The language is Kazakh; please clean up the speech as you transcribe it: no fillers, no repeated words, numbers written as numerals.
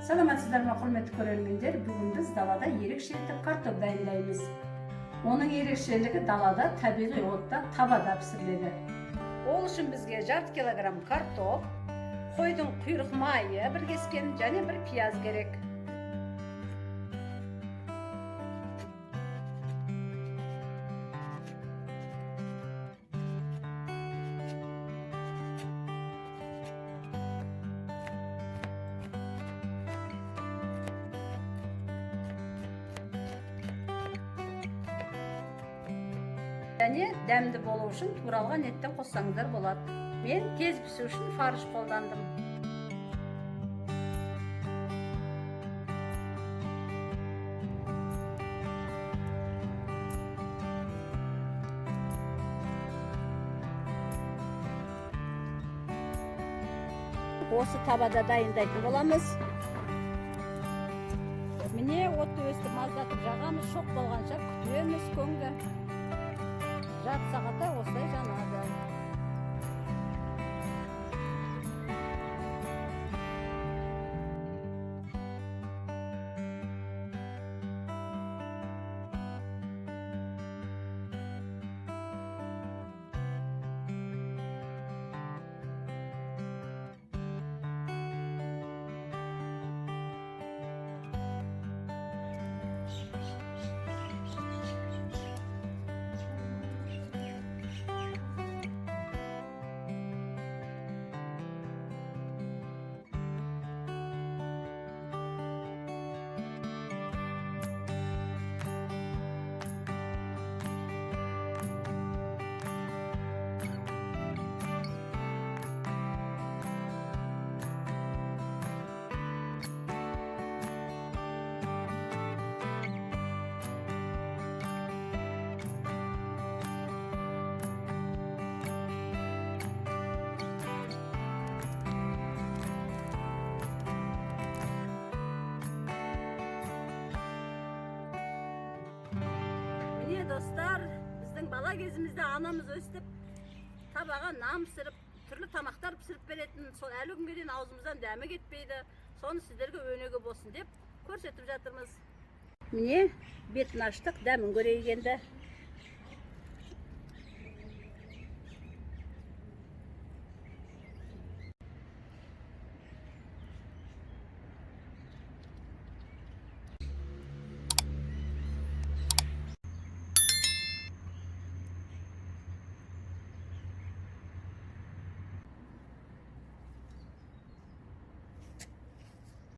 Саламатсыздар ма, құрметті көрермендер? Бүгін біз далада ерекшелікті картоп дайындаймыз. Оның ерекшелігі далада табиғи отта табада пісіріледі. Ол үшін бізге 1/2 килограмм картоп, қойдың құйрық майы бір кескен және бір пияз керек. Және дәмді болу үшін туралған еттен қоссаңыздар болады. Мен тез пісу үшін фарш қолдандым. Осы табада дайындайтын боламыз. Міне отты өстіп маздатып жағамыз, шоқ болғанша күтеміз көңді. Жарты сағатта осылай жанады. Достар, біздің бала кезімізде анамыз өстіп табаға нан пісіріп, түрлі тамақтар пісіріп беретін, сол әлі күнге дейін аузымыздан дәмі кетпейді. Соны сіздерге өнеге болсын деп көрсетіп жатырмыз. Міне, бетін аштық, дәмін көрейік енді.